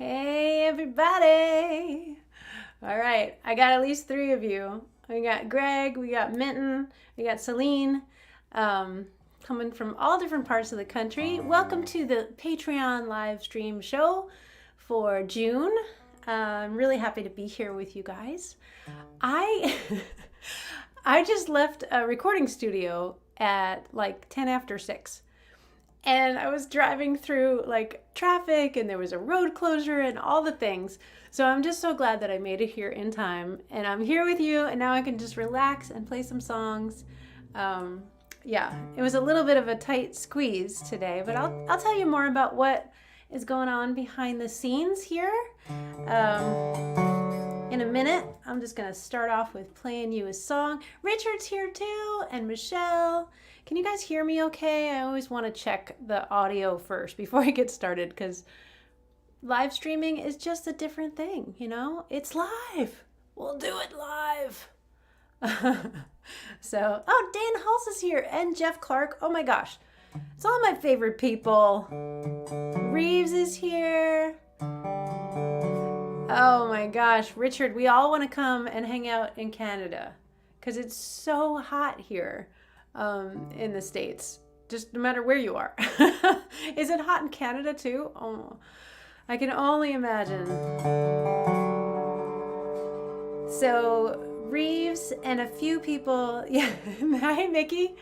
Hey, everybody. All right, I got at least 3 of you. We got Greg, we got Minton, we got Celine, coming from all different parts of the country. Welcome to the Patreon live stream show for June. I'm really happy to be here with you guys. I I just left a recording studio at like 10 after 6. And I was driving through like traffic and there was a road closure and all the things. So I'm just so glad that I made it here in time. And I'm here with you and now I can just relax and play some songs. Yeah, it was a little bit of a tight squeeze today, but I'll tell you more about what is going on behind the scenes here in a minute. I'm just gonna start off with playing you a song. Richard's here too, and Michelle. Can you guys hear me okay? I always want to check the audio first before I get started because live streaming is just a different thing, you know? It's live. We'll do it live. So, oh, Dan Hulse is here and Jeff Clark. Oh my gosh. It's all my favorite people. Reeves is here. Oh my gosh. Richard, we all want to come and hang out in Canada because it's so hot here. In the States, just no matter where you are. Is it hot in Canada too? Oh, I can only imagine. So Reeves and a few people, yeah. Hi Mickey,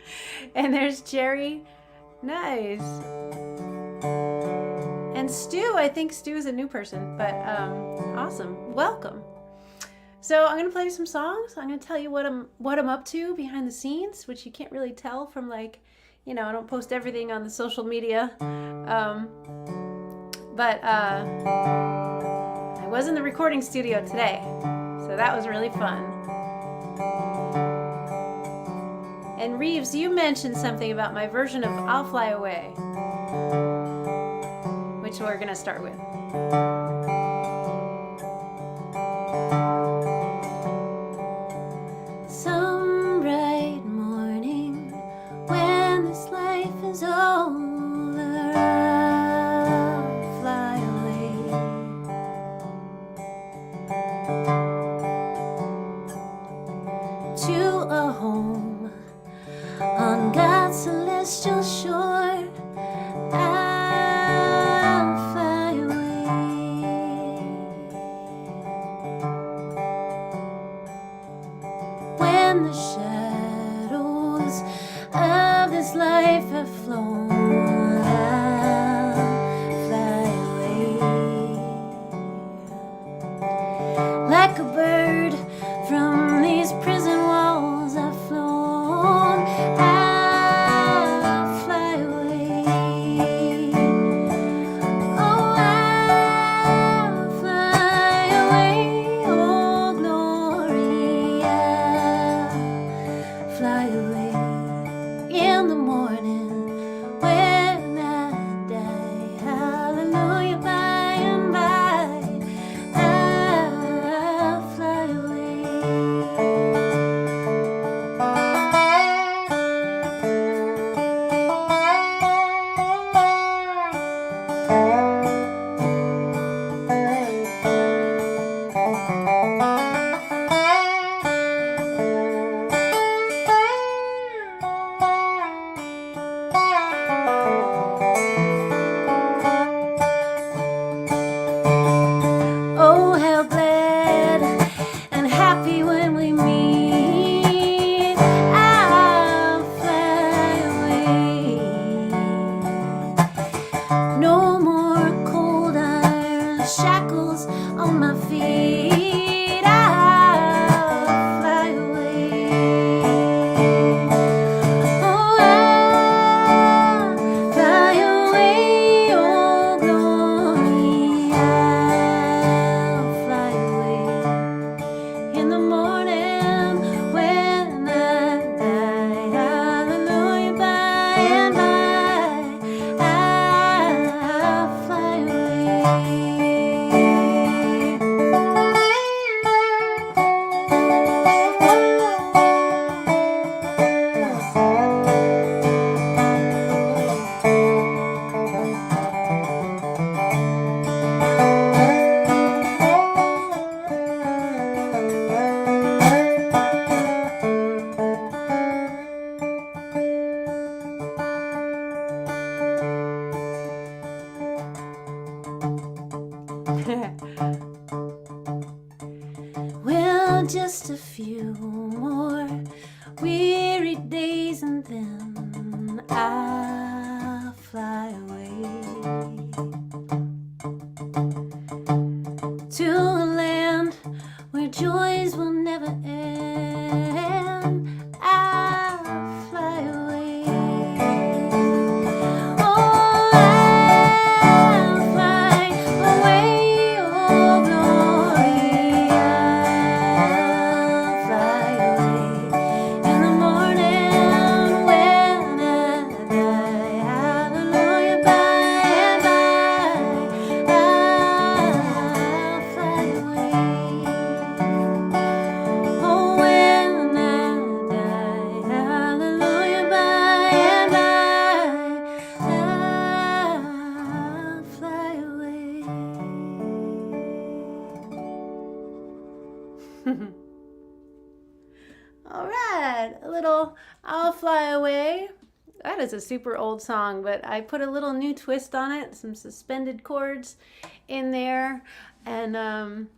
and there's Jerry. Nice. And Stu, I think Stu is a new person, but awesome. Welcome. So I'm gonna play some songs. I'm gonna tell you what I'm up to behind the scenes, which you can't really tell from I don't post everything on the social media. But I was in the recording studio today, so that was really fun. And Reeves, you mentioned something about my version of "I'll Fly Away," which we're gonna start with. Well, just a few more weary days and then I'll fly away to a land where joys will never end. I'll fly away. Oh, I'll fly away, oh glory. I'll fly away in the morning when I die. Hallelujah, by and by. I'll fly away. Oh, when I die, hallelujah, by and by, I'll fly away. All right, a little I'll Fly Away. That is a super old song, but I put a little new twist on it, some suspended chords in there. And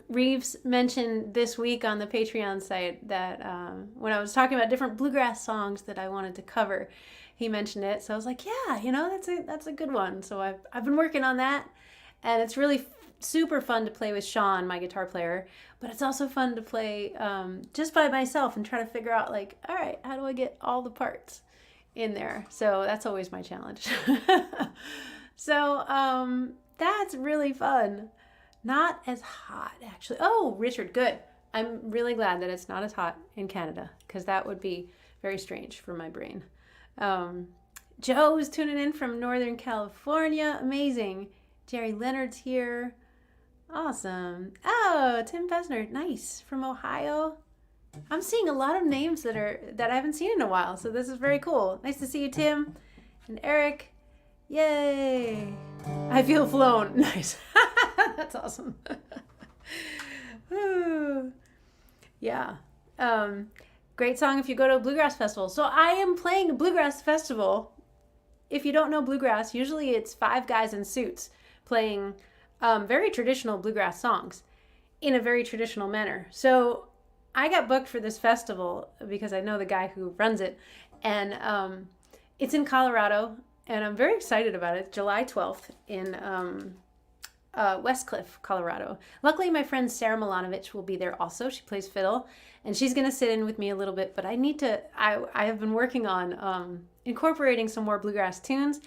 Reeves mentioned this week on the Patreon site that when I was talking about different bluegrass songs that I wanted to cover, he mentioned it. So I was like, yeah, that's a good one. So I've been working on that, and it's really super fun to play with Sean, my guitar player, but it's also fun to play just by myself and try to figure out, like, all right, how do I get all the parts in there? So that's always my challenge. So that's really fun. Not as hot, actually. Oh, Richard, good. I'm really glad that it's not as hot in Canada, because that would be very strange for my brain. Joe is tuning in from Northern California. Amazing. Jerry Leonard's here. Awesome. Oh, Tim Pesner, nice. From Ohio. I'm seeing a lot of names that I haven't seen in a while, so this is very cool. Nice to see you, Tim. And Eric. Yay. I feel flown. Nice. That's awesome. Yeah. Great song if you go to a bluegrass festival. So I am playing a bluegrass festival. If you don't know bluegrass, usually it's 5 guys in suits playing very traditional bluegrass songs in a very traditional manner. So I got booked for this festival because I know the guy who runs it, and it's in Colorado, and I'm very excited about it. July 12th in Westcliff, Colorado. Luckily, my friend Sarah Milanovic will be there also. She plays fiddle, and she's going to sit in with me a little bit, but I have been working on incorporating some more bluegrass tunes.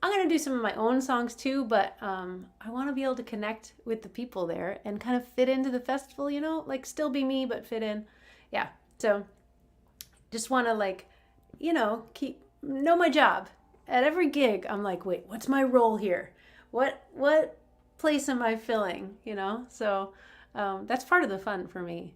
I'm going to do some of my own songs too, but I want to be able to connect with the people there and kind of fit into the festival, like still be me, but fit in. Yeah. So just want to know my job. At every gig, I'm like, wait, what's my role here? What place am I filling? So that's part of the fun for me.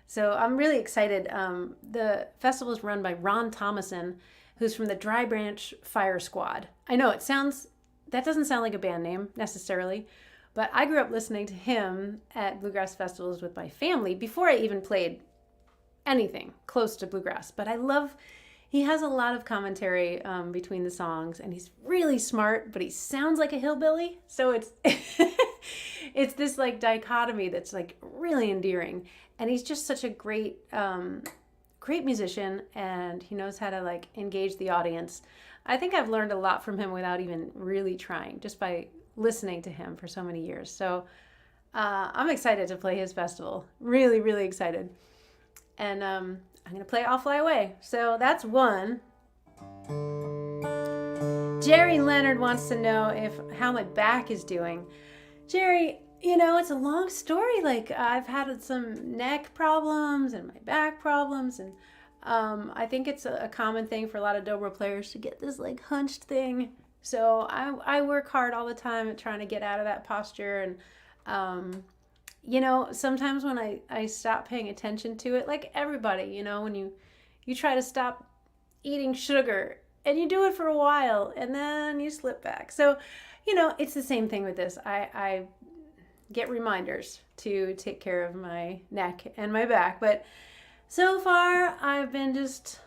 So I'm really excited. The festival is run by Ron Thomason, who's from the Dry Branch Fire Squad. I know that doesn't sound like a band name necessarily, but I grew up listening to him at bluegrass festivals with my family before I even played anything close to bluegrass. But he has a lot of commentary between the songs, and he's really smart, but he sounds like a hillbilly. So it's it's this like dichotomy that's like really endearing. And he's just such a great musician, and he knows how to like engage the audience. I think I've learned a lot from him without even really trying, just by listening to him for so many years. So I'm excited to play his festival. Really, really excited. And I'm going to play I'll Fly Away. So that's one. Jerry Leonard wants to know how my back is doing. Jerry, it's a long story. Like, I've had some neck problems and my back problems, and I think it's a common thing for a lot of dobro players to get this like hunched thing. So I work hard all the time at trying to get out of that posture, and sometimes when I stop paying attention to it, like everybody, when you try to stop eating sugar and you do it for a while and then you slip back. So, it's the same thing with this. I get reminders to take care of my neck and my back, but so far I've been just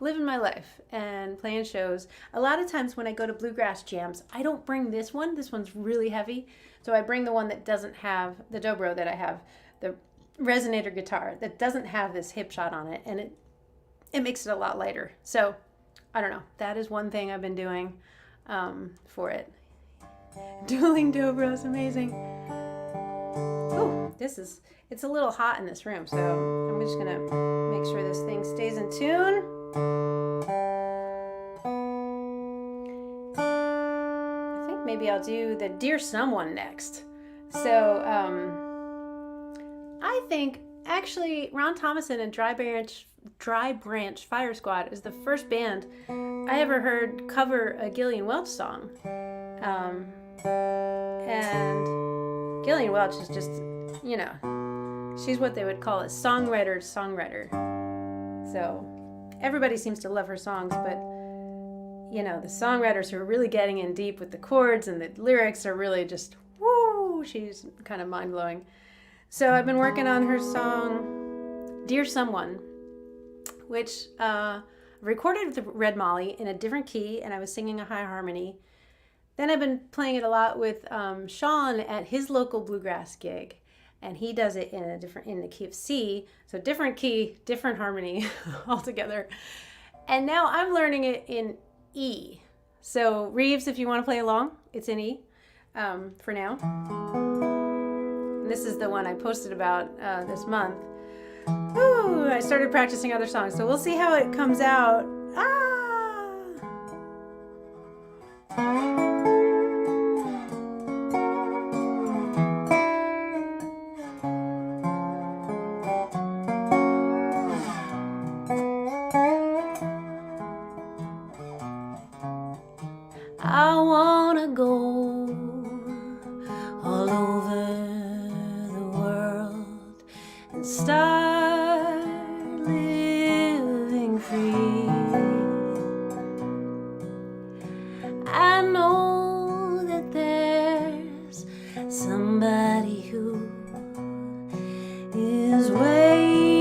living my life and playing shows. A lot of times when I go to Bluegrass jams, I don't bring this one. This one's really heavy. So I bring the one that doesn't have the dobro that I have, the resonator guitar that doesn't have this hip shot on it, and it makes it a lot lighter. So I don't know. That is one thing I've been doing for it. Dueling dobro is amazing. Ooh, it's a little hot in this room, so I'm just gonna make sure this thing stays in tune. I think maybe I'll do the Dear Someone next. So I think actually Ron Thomason and Dry Branch Fire Squad is the first band I ever heard cover a Gillian Welch song. And Gillian Welch is just, you know, she's what they would call a songwriter. So everybody seems to love her songs, but, you know, the songwriters who are really getting in deep with the chords and the lyrics are really just, woo, she's kind of mind-blowing. So I've been working on her song, Dear Someone, which recorded with the Red Molly in a different key, and I was singing a high harmony. Then I've been playing it a lot with Sean at his local Bluegrass gig, and he does it in the key of C, so different key, different harmony altogether. And now I'm learning it in E. So Reeves, if you want to play along, it's in E for now. And this is the one I posted about this month. Ooh, I started practicing other songs, so we'll see how it comes out. I wanna go all over the world and start living free. I know that there's somebody who is waiting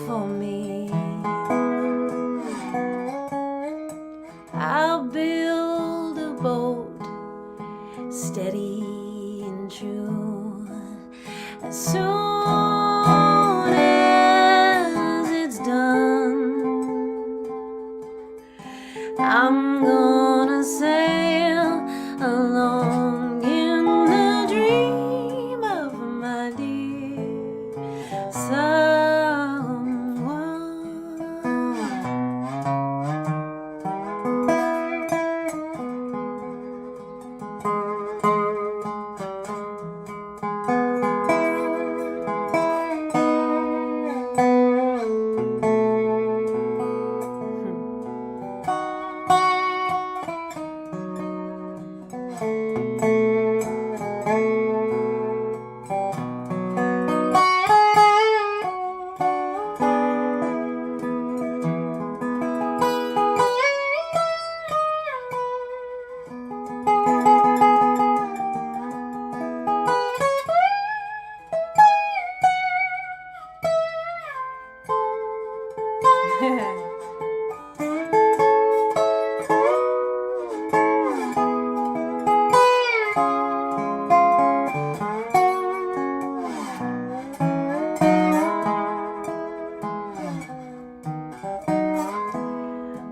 for me. I'll build a boat steady and true. As soon as it's done, I'm gonna sail along in the dream of my dear someone.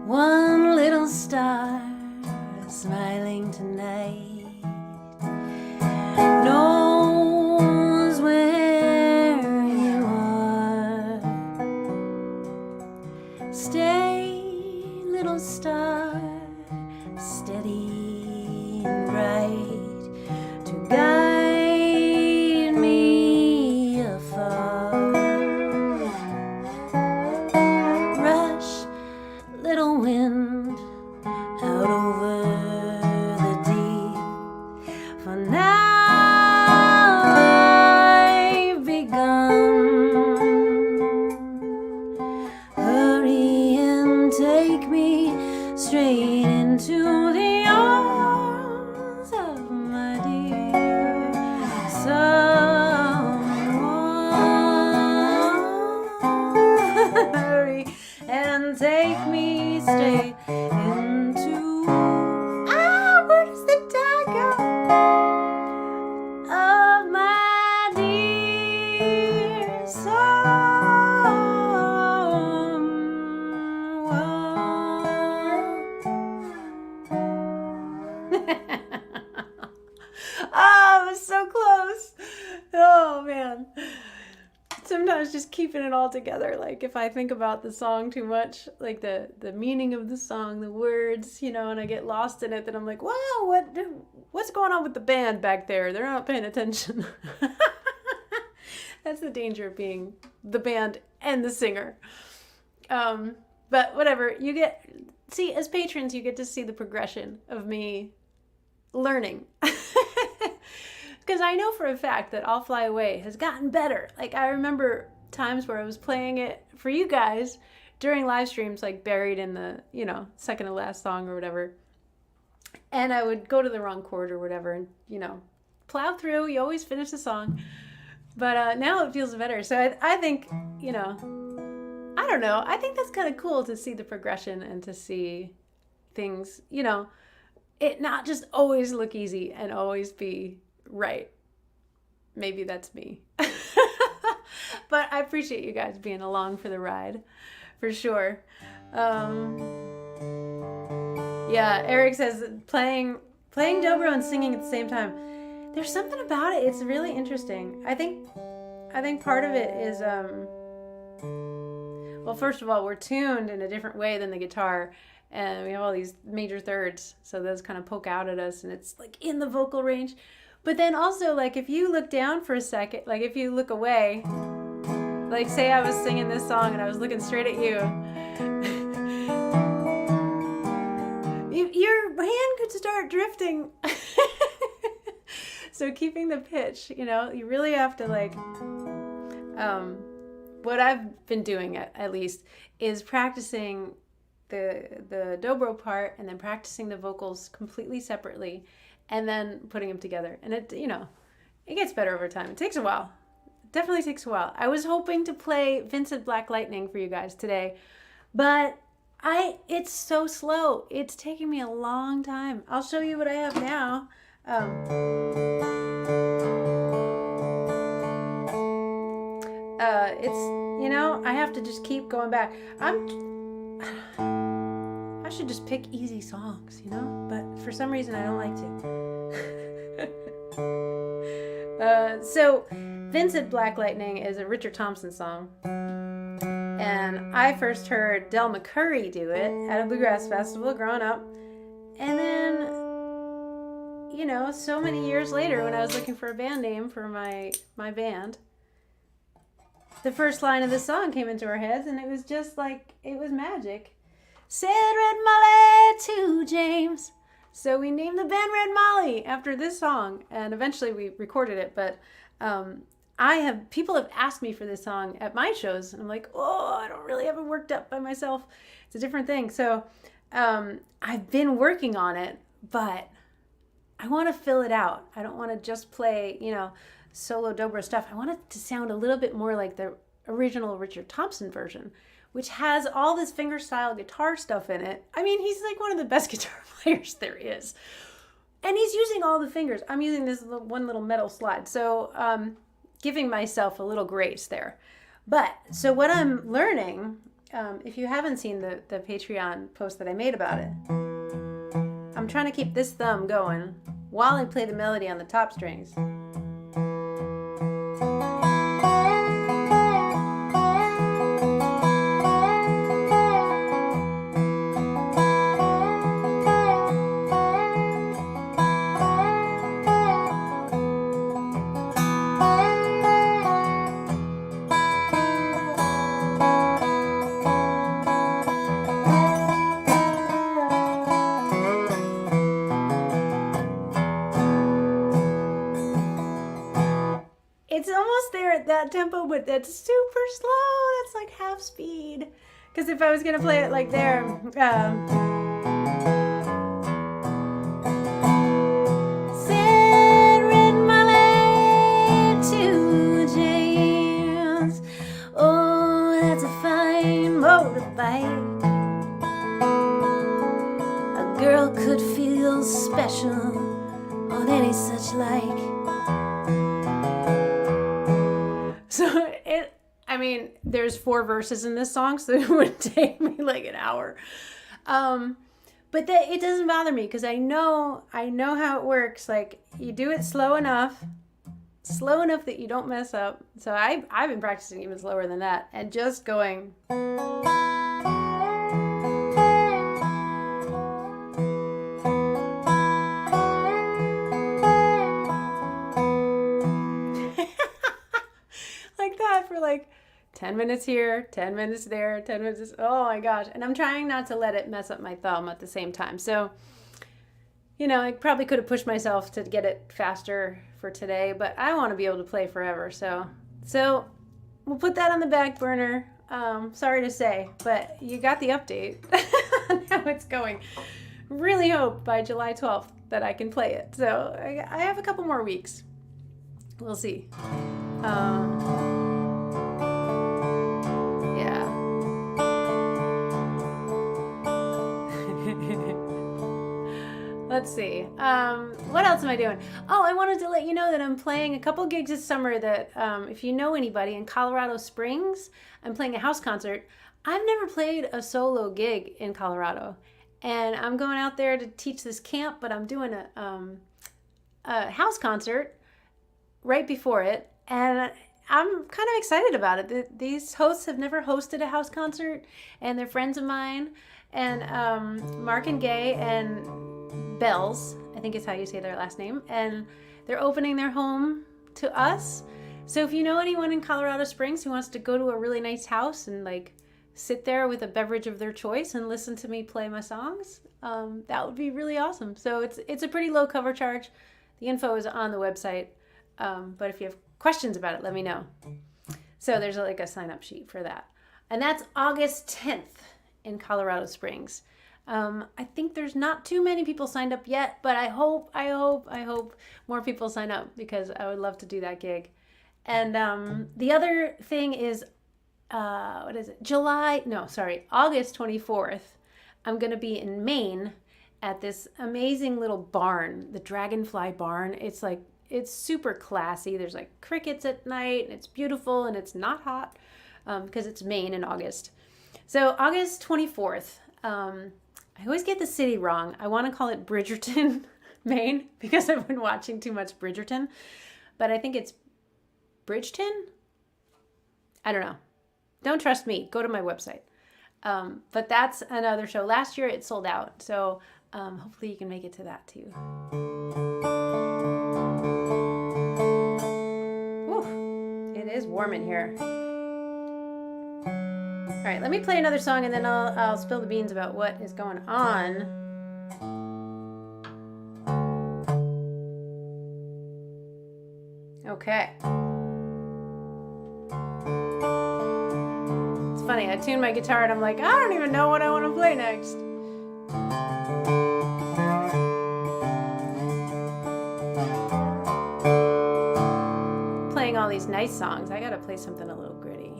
One little star smiling tonight knows where you are. Stay, little star, steady and bright to guide me afar. Rush, little wind, out over the deep. For now I've begun. Hurry and take me straight into the arms Oh, it was so close. Oh, man. Sometimes just keeping it all together. Like if I think about the song too much, like the meaning of the song, the words, you know, and I get lost in it, then I'm like, wow, what's going on with the band back there? They're not paying attention. That's the danger of being the band and the singer. But whatever, see, as patrons, you get to see the progression of me learning. Because I know for a fact that I'll Fly Away has gotten better. Like, I remember times where I was playing it for you guys during live streams, like buried in the, you know, second to last song or whatever. And I would go to the wrong chord or whatever and, you know, plow through. You always finish the song. But now it feels better. So I think, you know, I don't know. I think that's kind of cool to see the progression and to see things, you know, it not just always look easy and always be right. Maybe that's me. But I appreciate you guys being along for the ride, for sure. Yeah, Eric says playing dobro and singing at the same time. There's something about it. It's really interesting. I think part of it is well, first of all, we're tuned in a different way than the guitar, and we have all these major thirds, so those kind of poke out at us, and it's like in the vocal range. But then also, like, if you look down for a second, like if you look away, like say I was singing this song and I was looking straight at you, your hand could start drifting. So keeping the pitch, you know, you really have to like, what I've been doing at least is practicing the dobro part and then practicing the vocals completely separately and then putting them together. And it, you know, it gets better over time. It takes a while. It definitely takes a while. I was hoping to play Vincent Black Lightning for you guys today, but it's so slow. It's taking me a long time. I'll show you what I have now. It's, you know, I have to just keep going back. I should just pick easy songs, you know, but for some reason I don't like to. So Vincent Black Lightning is a Richard Thompson song, and I first heard Del McCoury do it at a Bluegrass festival growing up, and then, you know, so many years later when I was looking for a band name for my band, the first line of the song came into our heads, and it was just like, it was magic. Said Red Molly to James. So we named the band Red Molly after this song, and eventually we recorded it, but people have asked me for this song at my shows, and I'm like, oh, I don't really have it worked up by myself. It's a different thing. So I've been working on it, but I want to fill it out. I don't want to just play, you know, solo dobro stuff. I want it to sound a little bit more like the original Richard Thompson version, which has all this fingerstyle guitar stuff in it. I mean, he's like one of the best guitar players there is. And he's using all the fingers. I'm using this one little metal slide. So giving myself a little grace there. But, so what I'm learning, if you haven't seen the Patreon post that I made about it, I'm trying to keep this thumb going while I play the melody on the top strings. It's almost there at that tempo, but that's super slow. That's like half speed. Because if I was going to play it like there, said Red Molly to James, oh, that's a fine motorbike. A girl could feel special on any such like. So I mean, there's 4 verses in this song, so it would take me like an hour. But it doesn't bother me because I know how it works. Like, you do it slow enough that you don't mess up. So I've been practicing even slower than that and just going. Like that for like 10 minutes here, 10 minutes there, 10 minutes. Oh my gosh. And I'm trying not to let it mess up my thumb at the same time. So, you know, I probably could have pushed myself to get it faster for today, but I want to be able to play forever. So we'll put that on the back burner. Sorry to say, but you got the update on how it's going. Really hope by July 12th that I can play it. So I have a couple more weeks. We'll see. Yeah. Let's see. What else am I doing? Oh, I wanted to let you know that I'm playing a couple gigs this summer that, if you know anybody in Colorado Springs, I'm playing a house concert. I've never played a solo gig in Colorado, and I'm going out there to teach this camp, but I'm doing a house concert right before it, and I'm kind of excited about it. These hosts have never hosted a house concert, and they're friends of mine, and Mark and Gay and Bells, I think is how you say their last name, and they're opening their home to us. So if you know anyone in Colorado Springs who wants to go to a really nice house and like sit there with a beverage of their choice and listen to me play my songs, that would be really awesome. So it's a pretty low cover charge. The info is on the website, but if you have questions about it, let me know. So there's like a sign up sheet for that, and that's August 10th in Colorado Springs. I think there's not too many people signed up yet, but I hope more people sign up because I would love to do that gig. And the other thing is, what is it? August 24th. I'm going to be in Maine at this amazing little barn, the Dragonfly Barn. It's super classy. There's like crickets at night, and it's beautiful, and it's not hot because it's Maine in August. So August 24th. I always get the city wrong. I want to call it Bridgerton, Maine, because I've been watching too much Bridgerton. But I think it's Bridgeton? I don't know. Don't trust me. Go to my website. But that's another show. Last year it sold out. So hopefully you can make it to that too. Whew, it is warm in here. All right, let me play another song and then I'll spill the beans about what is going on. Okay. It's funny, I tune my guitar and I'm like, I don't even know what I want to play next. Playing all these nice songs, I gotta play something a little gritty.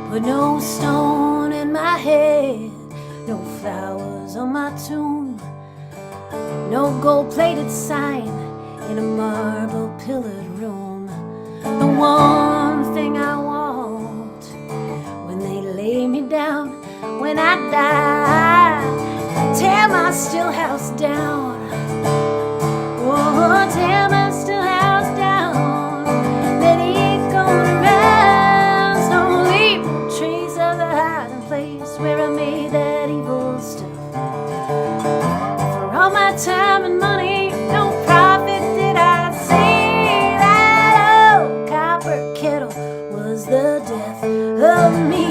But no stone in my head, no flowers on my tomb, no gold-plated sign in a marble-pillared room. The one thing I want when they lay me down, when I die, tear my still house down. Oh, tear my still house down. Let it go to rest. Don't leave no trace of the hiding place where I made that evil stuff. For all my time and money, no profit did I see. That old copper kettle was the death of me.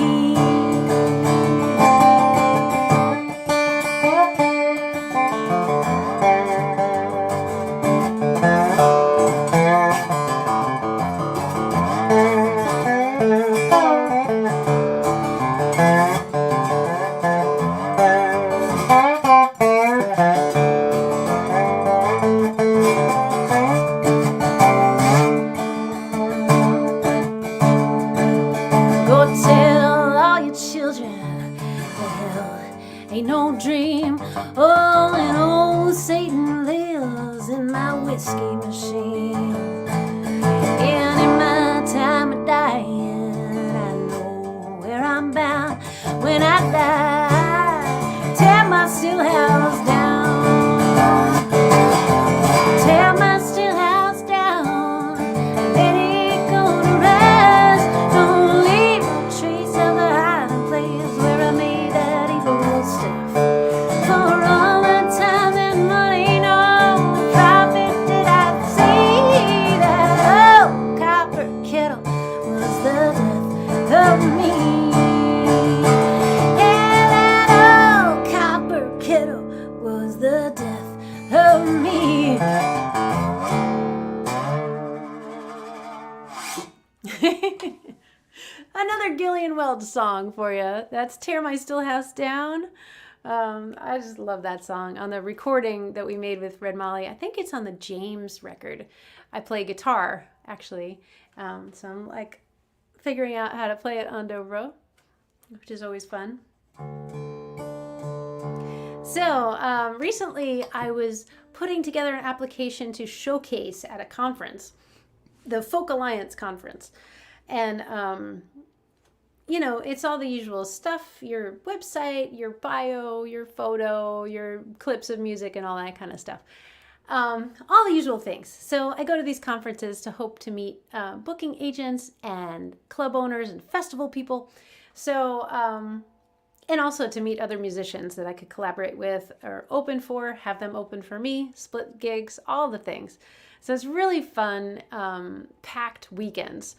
children. Hell ain't no dream. Oh, and old Satan lives in my whiskey machine. And in my time of dying, I know where I'm bound. When I die, tear my still house down. Tear my still house down. Let it go to rest. Don't leave a trace of the hiding place where I made that evil stuff. For all the time and money, no profit did I see. That old copper kettle was the death of me. Yeah, that old copper kettle was the death of me. Another Gillian Welch song for you. That's Tear My Still House Down. I just love that song. On the recording that we made with Red Molly, I think it's on the James record. I play guitar, actually. So I'm like figuring out how to play it on dobro, which is always fun. So recently I was putting together an application to showcase at a conference, the Folk Alliance conference. And, you know, it's all the usual stuff, your website, your bio, your photo, your clips of music and all that kind of stuff. All the usual things. So I go to these conferences to hope to meet booking agents and club owners and festival people. So, and also to meet other musicians that I could collaborate with or open for, have them open for me, split gigs, all the things. So it's really fun, packed weekends.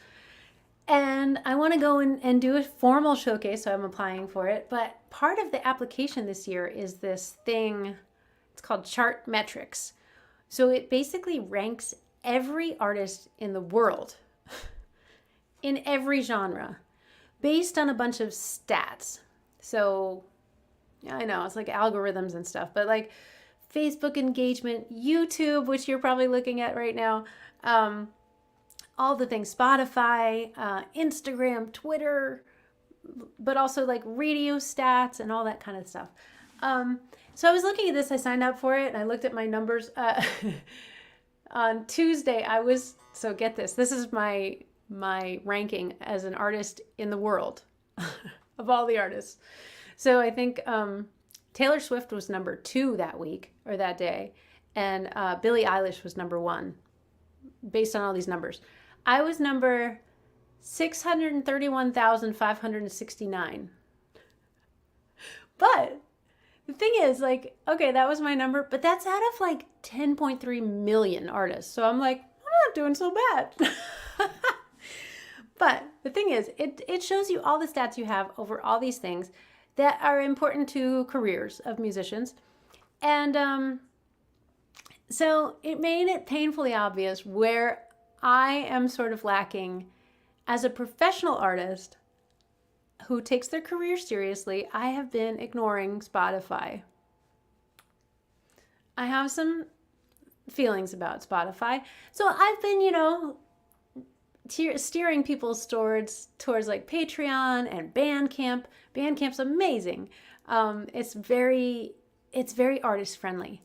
And I want to go and do a formal showcase, so I'm applying for it. But part of the application this year is this thing, it's called Chart Metrics. So it basically ranks every artist in the world, in every genre, based on a bunch of stats. So, yeah, I know, it's like algorithms and stuff, but like Facebook engagement, YouTube, which you're probably looking at right now, all the things, Spotify, Instagram, Twitter, but also like radio stats and all that kind of stuff. So I was looking at this, I signed up for it, and I looked at my numbers. On Tuesday, so get this, this is my ranking as an artist in the world of all the artists. So I think Taylor Swift was number 2 that week or that day, and Billie Eilish was number 1, based on all these numbers. I was number 631,569. But the thing is, like, okay, that was my number, but that's out of like 10.3 million artists. So I'm like, I'm not doing so bad. But the thing is, it shows you all the stats you have over all these things that are important to careers of musicians. And so it made it painfully obvious where I am sort of lacking as a professional artist who takes their career seriously. I have been ignoring Spotify. I have some feelings about Spotify. So I've been, you know, steering people towards like Patreon and Bandcamp. Bandcamp's amazing. It's very artist friendly.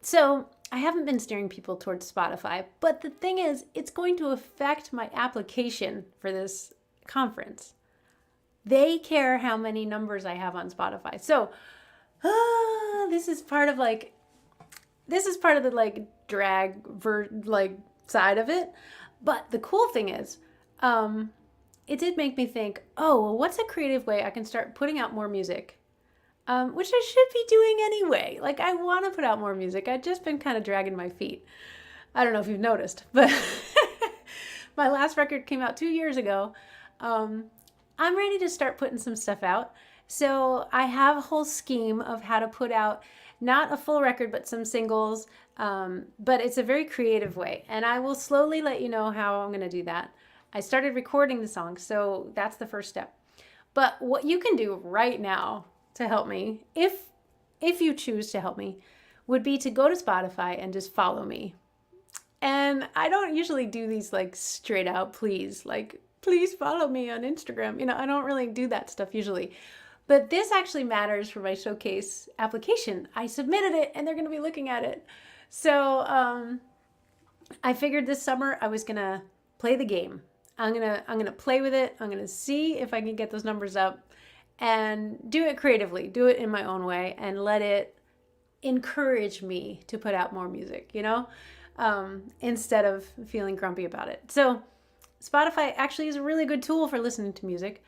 So I haven't been steering people towards Spotify, but the thing is, it's going to affect my application for this conference. They care how many numbers I have on Spotify. So this is part of the like drag side of it. But the cool thing is, it did make me think, oh, well, what's a creative way I can start putting out more music? Which I should be doing anyway. Like, I want to put out more music. I've just been kind of dragging my feet. I don't know if you've noticed, but my last record came out 2 years ago. I'm ready to start putting some stuff out. So I have a whole scheme of how to put out not a full record, but some singles. But it's a very creative way. And I will slowly let you know how I'm going to do that. I started recording the songs, so that's the first step. But what you can do right now to help me, if you choose to help me, would be to go to Spotify and just follow me. And I don't usually do these like straight out please, like please follow me on Instagram. I don't really do that stuff usually. But this actually matters for my showcase application. I submitted it and they're going to be looking at it. So I figured this summer I was going to play the game. I'm going to play with it. I'm going to see if I can get those numbers up and do it creatively, do it in my own way, and let it encourage me to put out more music, instead of feeling grumpy about it. So Spotify actually is a really good tool for listening to music.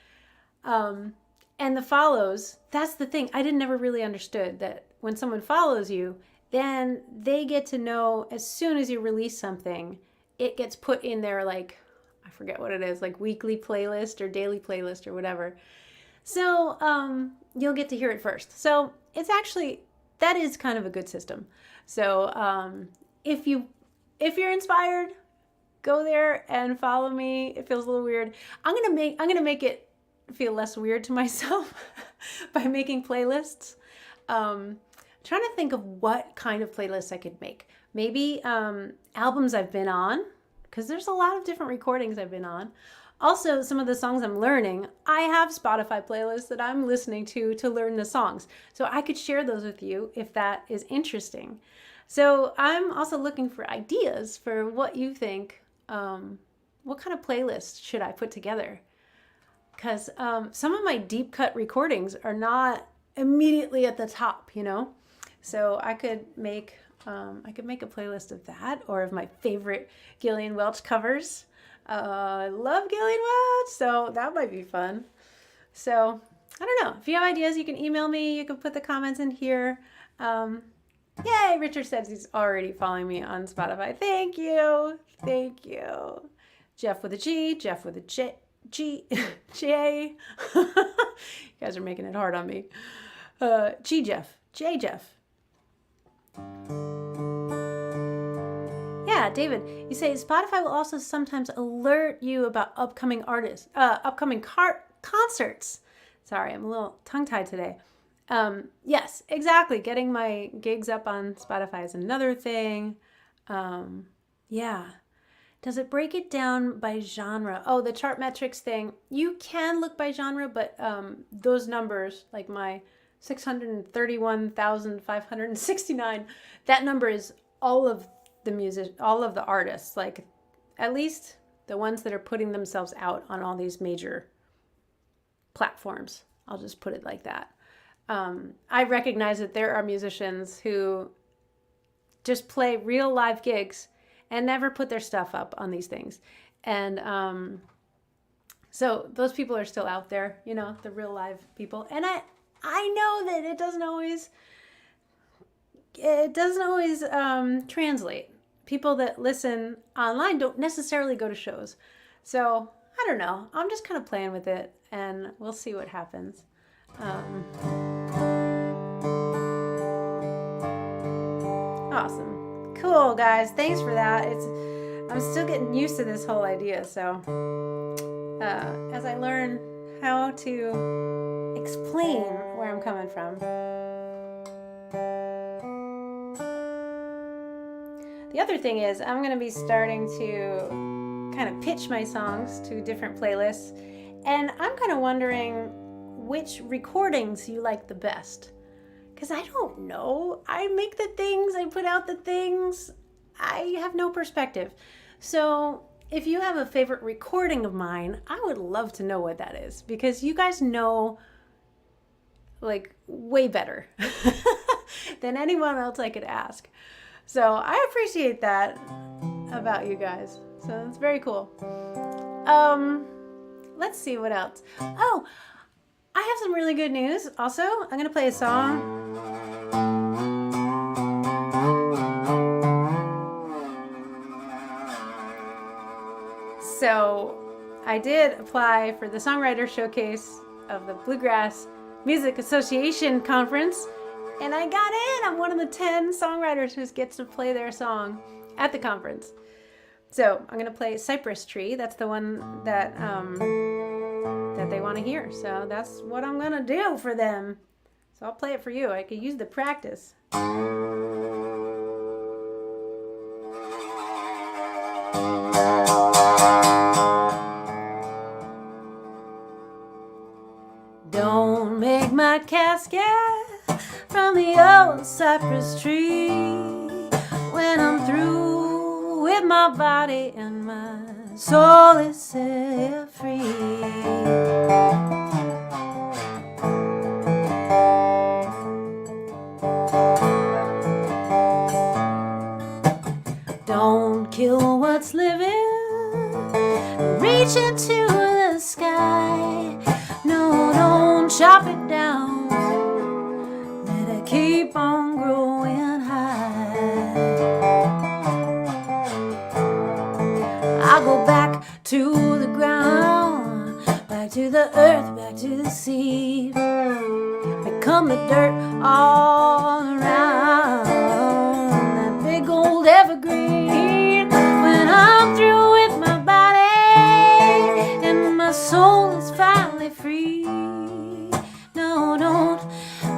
And the follows, that's the thing. I never really understood that when someone follows you, then they get to know as soon as you release something, it gets put in their, like, I forget what it is, like weekly playlist or daily playlist or whatever. So you'll get to hear it first. So it's actually, that is kind of a good system. So if you're inspired, go there and follow me. It feels a little weird. I'm gonna make it feel less weird to myself by making playlists. Trying to think of what kind of playlists I could make. Maybe albums I've been on, because there's a lot of different recordings I've been on. Also, some of the songs I'm learning, I have Spotify playlists that I'm listening to learn the songs. So I could share those with you if that is interesting. So I'm also looking for ideas for what you think, what kind of playlist should I put together? Because some of my deep cut recordings are not immediately at the top, So I could make a playlist of that, or of my favorite Gillian Welch covers. I love Gillian Welch, so that might be fun. So I don't know. If you have ideas, you can email me. You can put the comments in here. Yay! Richard says he's already following me on Spotify. Thank you. Jeff with a G. Jeff with a J. J. You guys are making it hard on me. Jeff. Yeah, David, you say Spotify will also sometimes alert you about upcoming concerts. Sorry, I'm a little tongue-tied today. Yes, exactly. Getting my gigs up on Spotify is another thing. Yeah. Does it break it down by genre? Oh, the chart metrics thing. You can look by genre, but those numbers, like my 631,569, that number is all of the artists, like at least the ones that are putting themselves out on all these major platforms. I'll just put it like that. I recognize that there are musicians who just play real live gigs and never put their stuff up on these things. And so those people are still out there, the real live people. And I know that it doesn't always translate. People that listen online don't necessarily go to shows. So I don't know. I'm just kind of playing with it, and we'll see what happens. Awesome. Cool, guys. Thanks for that. I'm still getting used to this whole idea. So as I learn how to explain where I'm coming from. The other thing is I'm going to be starting to kind of pitch my songs to different playlists. And I'm kind of wondering which recordings you like the best. Because I don't know. I make the things, I put out the things. I have no perspective. So if you have a favorite recording of mine, I would love to know what that is. Because you guys know, like, way better than anyone else I could ask. So I appreciate that about you guys. So it's very cool. Let's see what else. Oh, I have some really good news. Also, I'm going to play a song. So I did apply for the Songwriter Showcase of the Bluegrass Music Association Conference. And I got in. I'm one of the 10 songwriters who gets to play their song at the conference. So I'm going to play Cypress Tree. That's the one that that they want to hear. So that's what I'm going to do for them. So I'll play it for you. I could use the practice. Don't make my casket from the old cypress tree. When I'm through with my body and my soul is set free. Don't kill what's living, reach into the sky. No, don't chop it down, let it keep on growing high. I go back to the ground, back to the earth, back to the sea. Become the dirt all around that big old evergreen. When I'm through with my body and my soul is finally free. No, don't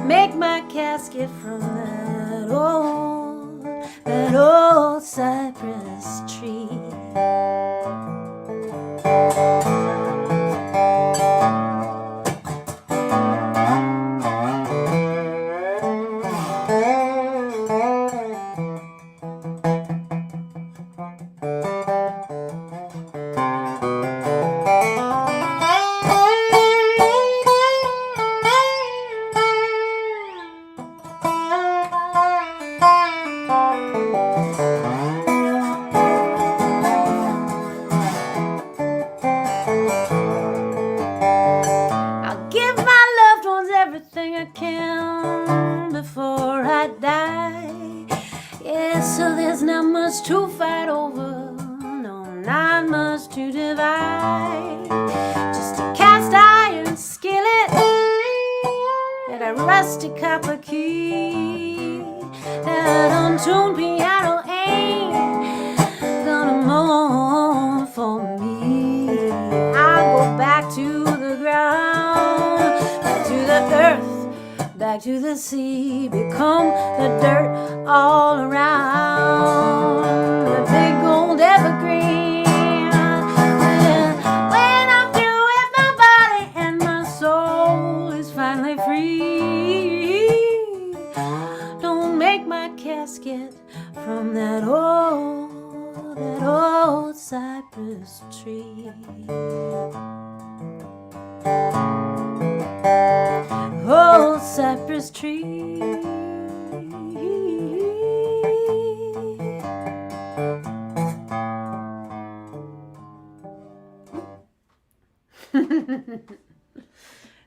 make my casket from that old cypress tree. To fight over, no, not much to divide. Just a cast iron skillet and a rusty copper key. That untuned piano ain't gonna mourn for me. I go back to the ground, back to the earth, back to the sea. Become the dirt all around the big old evergreen. When I'm through with my body and my soul is finally free. Don't make my casket from that old cypress tree. Old cypress tree.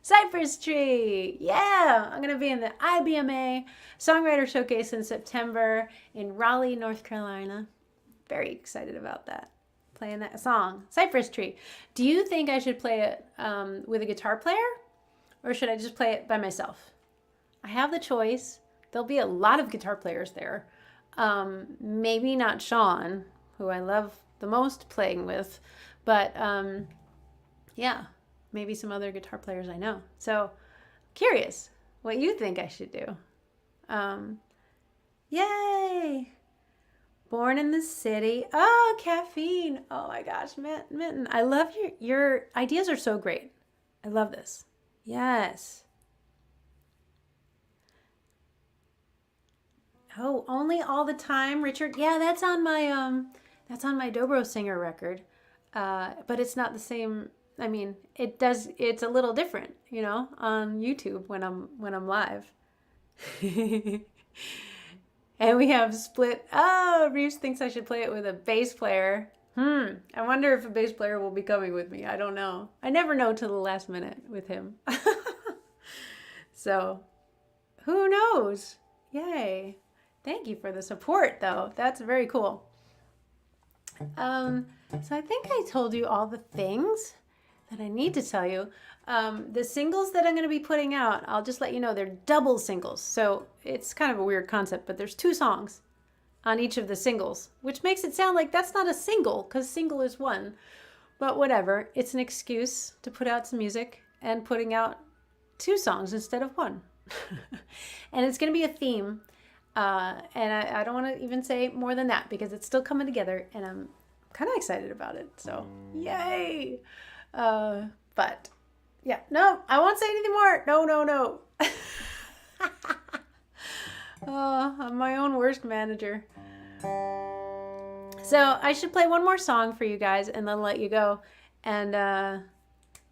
Cypress Tree! Yeah! I'm going to be in the IBMA Songwriter Showcase in September in Raleigh, North Carolina. Very excited about that. Playing that song, Cypress Tree. Do you think I should play it with a guitar player? Or should I just play it by myself? I have the choice. There'll be a lot of guitar players there. Maybe not Sean, who I love the most playing with. But yeah, maybe some other guitar players I know. So, curious what you think I should do. Yay! Born in the City. Oh, caffeine. Oh my gosh, Mitten. I love your ideas are so great. I love this. Yes. Oh, Only All the Time, Richard. Yeah, that's on my Dobro Singer record. But it's not the same. I mean, it's a little different, on YouTube when I'm live. And we have split. Oh, Reeves thinks I should play it with a bass player. I wonder if a bass player will be coming with me. I don't know. I never know till the last minute with him. So, who knows? Yay. Thank you for the support, though. That's very cool. So I think I told you all the things that I need to tell you. The singles that I'm going to be putting out, I'll just let you know, they're double singles. So it's kind of a weird concept, but there's 2 songs on each of the singles, which makes it sound like that's not a single, because single is 1. But whatever, it's an excuse to put out some music and putting out 2 songs instead of 1. And it's going to be a theme. And I don't want to even say more than that because it's still coming together and I'm kind of excited about it. So, yay! But Yeah, no, I won't say anything more. No, no, no. Oh, I'm my own worst manager. So I should play one more song for you guys and then let you go. And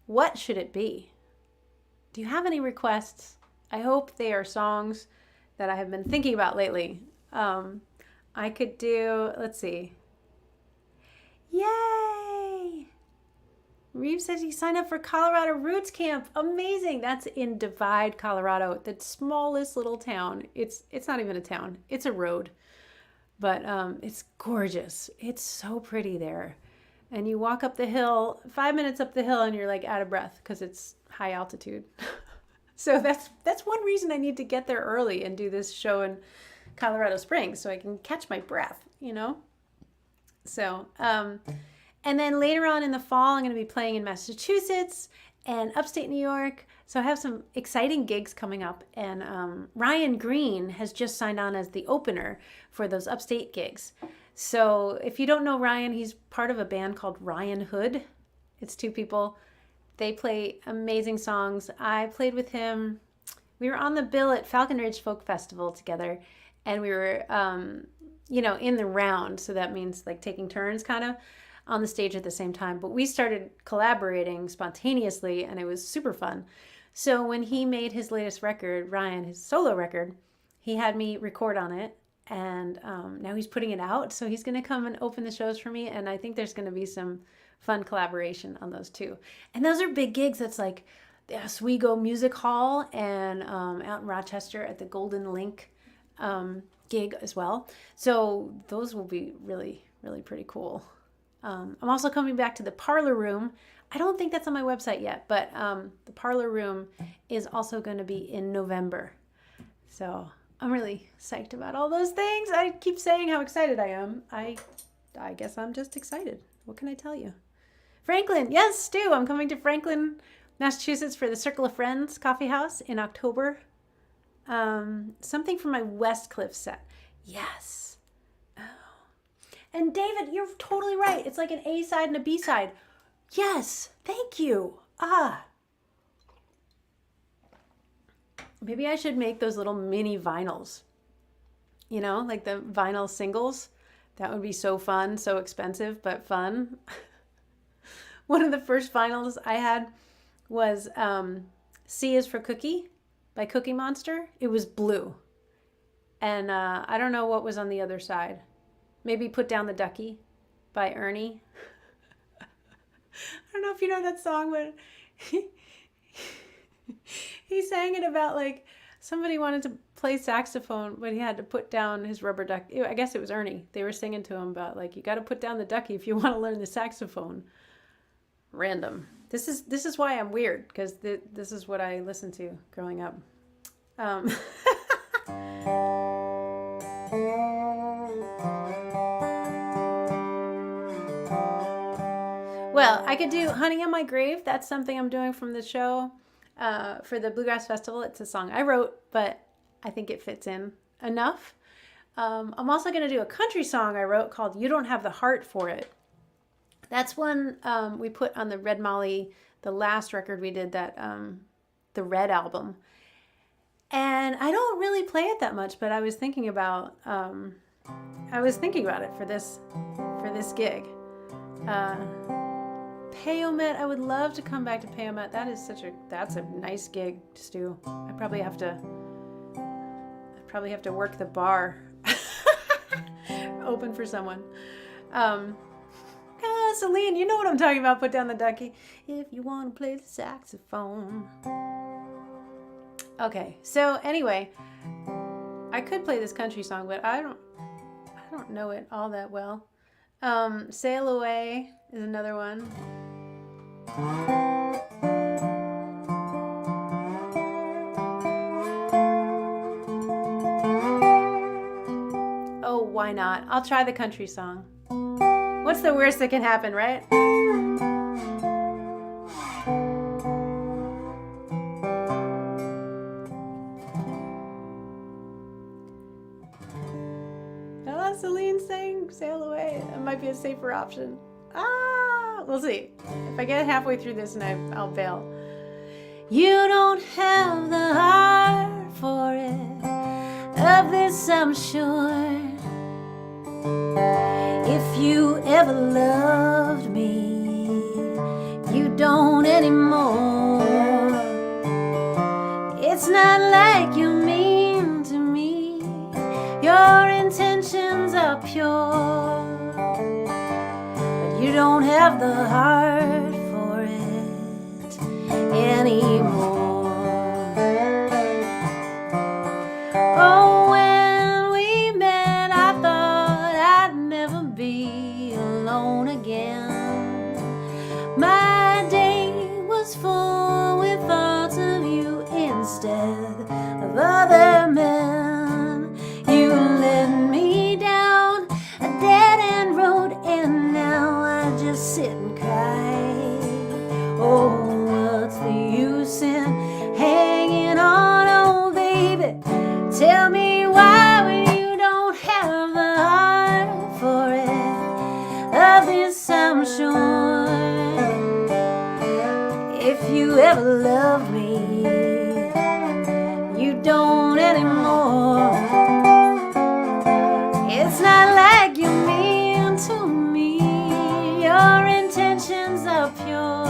what should it be? Do you have any requests? I hope they are songs that I have been thinking about lately. I could do, let's see. Yay! Reeve says he signed up for Colorado Roots Camp. Amazing. That's in Divide, Colorado, the smallest little town. It's not even a town. It's a road. But it's gorgeous. It's so pretty there. And you walk up the hill, 5 minutes up the hill, and you're like out of breath because it's high altitude. So that's one reason I need to get there early and do this show in Colorado Springs so I can catch my breath, you know? So, and then later on in the fall, I'm going to be playing in Massachusetts and upstate New York. So I have some exciting gigs coming up. And Ryan Green has just signed on as the opener for those upstate gigs. So if you don't know Ryan, he's part of a band called Ryan Hood. It's two people. They play amazing songs. I played with him. We were on the bill at Falcon Ridge Folk Festival together. And we were, in the round. So that means like taking turns kind of on the stage at the same time. But we started collaborating spontaneously and it was super fun. So when he made his latest record, Ryan, his solo record, he had me record on it. And now he's putting it out. So he's going to come and open the shows for me. And I think there's going to be some fun collaboration on those too. And those are big gigs. That's like the Oswego Music Hall and out in Rochester at the Golden Link gig as well. So those will be really, really pretty cool. I'm also coming back to the Parlor Room. I don't think that's on my website yet, but the Parlor Room is also going to be in November. So I'm really psyched about all those things. I keep saying how excited I am. I guess I'm just excited. What can I tell you? Franklin, yes, Stu, I'm coming to Franklin, Massachusetts for the Circle of Friends Coffee House in October. Something for my Westcliff set. Yes. Oh. And David, you're totally right. It's like an A side and a B side. Yes. Thank you. Maybe I should make those little mini vinyls. You know, like the vinyl singles. That would be so fun, so expensive, but fun. One of the first vinyls I had was C is for Cookie by Cookie Monster. It was blue. And I don't know what was on the other side. Maybe Put Down the Ducky by Ernie. I don't know if you know that song, but he sang it about like somebody wanted to play saxophone, but he had to put down his rubber ducky. I guess it was Ernie. They were singing to him about like, you got to put down the ducky if you want to learn the saxophone. Random. This is why I'm weird, because this is what I listened to growing up. Well, I could do Honey on My Grave. That's something I'm doing from the show for the Bluegrass Festival. It's a song I wrote, but I think it fits in enough. I'm also going to do a country song I wrote called You Don't Have the Heart for It. That's one we put on the Red Molly, the last record we did, that the Red album. And I don't really play it that much, but I was thinking about it for this gig. Payomet, I would love to come back to Payomet. That's a nice gig, Stu. I'd probably have to work the bar. Open for someone. Celine, you know what I'm talking about. Put Down the Ducky. If you want to play the saxophone. Okay, so anyway, I could play this country song, but I don't know it all that well. Sail Away is another one. Oh, why not? I'll try the country song. What's the worst that can happen, right? Celine sang Sail Away. It might be a safer option. We'll see. If I get halfway through this and I'll bail. You don't have the heart for it. Of this I'm sure. If you ever loved me, you don't anymore. It's not like you mean to me. Your intentions are pure, but you don't have the heart for it anymore. Oh, when we met, I thought I'd never be alone again. My day was full with thoughts of you instead of other men. You led me down a dead-end road, and now I just sit and cry. Oh, what's the use in hanging on, oh baby? Tell me why when you don't have the heart for it. Of this I'm sure. If you ever loved me, you don't anymore. It's not like you mean to me. Your intentions are pure.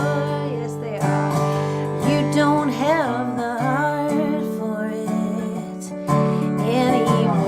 Yes, they are. You don't have the heart for it anymore.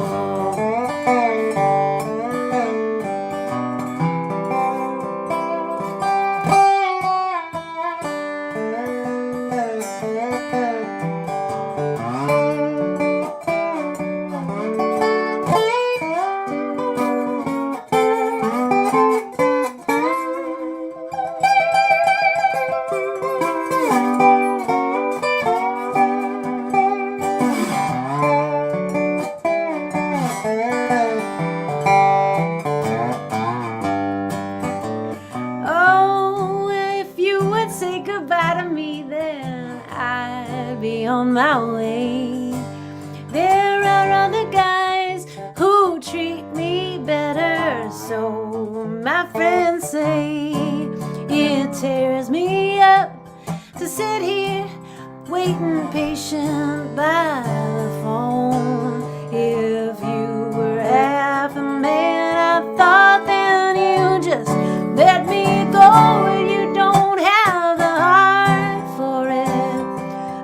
Oh, if you would say goodbye to me, then I'd be on my way. There are other guys who treat me better, so my friends say. It tears me up to sit here waiting patient by the phone. If you were half a man I thought, then you just let me go. You don't have the heart for it.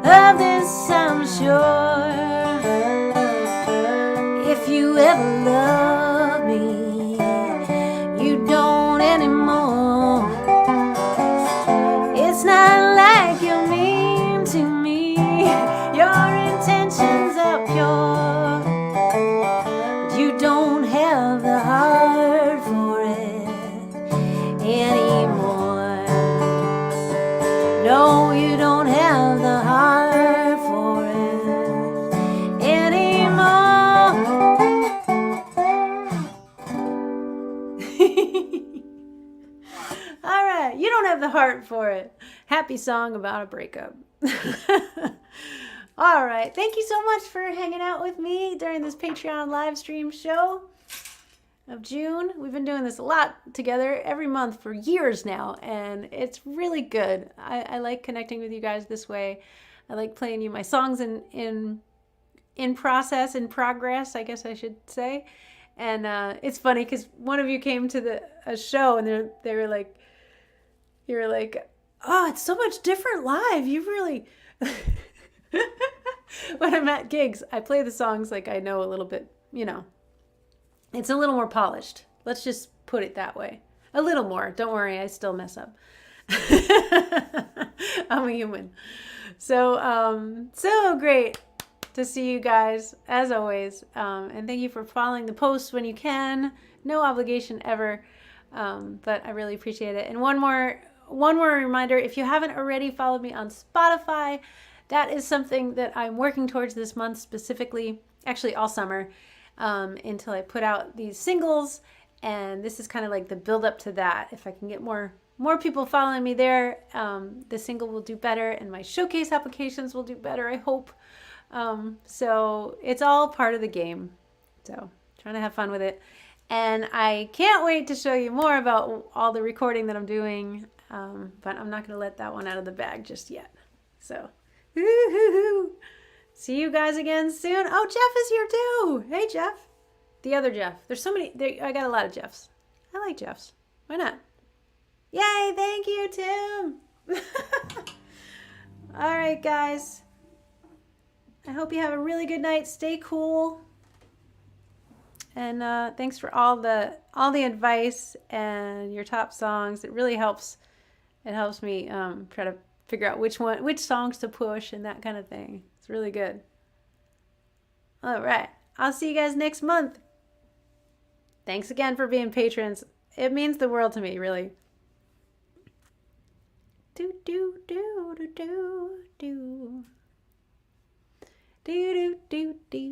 Of this I'm sure. If you ever loved me, you don't anymore. It's not like you mean to me. Your intentions are pure, but you don't have the heart for it anymore. No, you don't have the heart for it anymore. All right, you don't have the heart for it. Happy song about a breakup. All right, thank you so much for hanging out with me during this Patreon live stream show of June. We've been doing this a lot together every month for years now, and it's really good. I like connecting with you guys this way. I like playing you my songs in progress, I guess I should say. And it's funny because one of you came to a show, and they were like, you were like, oh, it's so much different live. You really. When I'm at gigs, I play the songs like I know a little bit, it's a little more polished. Let's just put it that way. A little more. Don't worry, I still mess up. I'm a human. So, so great to see you guys, as always. And thank you for following the posts when you can. No obligation ever, but I really appreciate it. And one more reminder, if you haven't already followed me on Spotify, that is something that I'm working towards this month specifically, actually all summer, until I put out these singles. And this is kind of like the build up to that. If I can get more people following me there, the single will do better, and my showcase applications will do better, I hope. So it's all part of the game. So trying to have fun with it. And I can't wait to show you more about all the recording that I'm doing. But I'm not going to let that one out of the bag just yet. So Woo-hoo-hoo. See you guys again soon. Oh, Jeff is here too. Hey, Jeff. The other Jeff. There's so many. I got a lot of Jeffs. I like Jeffs. Why not? Yay, thank you, Tim. All right, guys. I hope you have a really good night. Stay cool. And thanks for all the advice and your top songs. It really helps. It helps me try to figure out which songs to push and that kind of thing. It's really good. All right. I'll see you guys next month. Thanks again for being patrons. It means the world to me, really. Do do do do do do do do do do.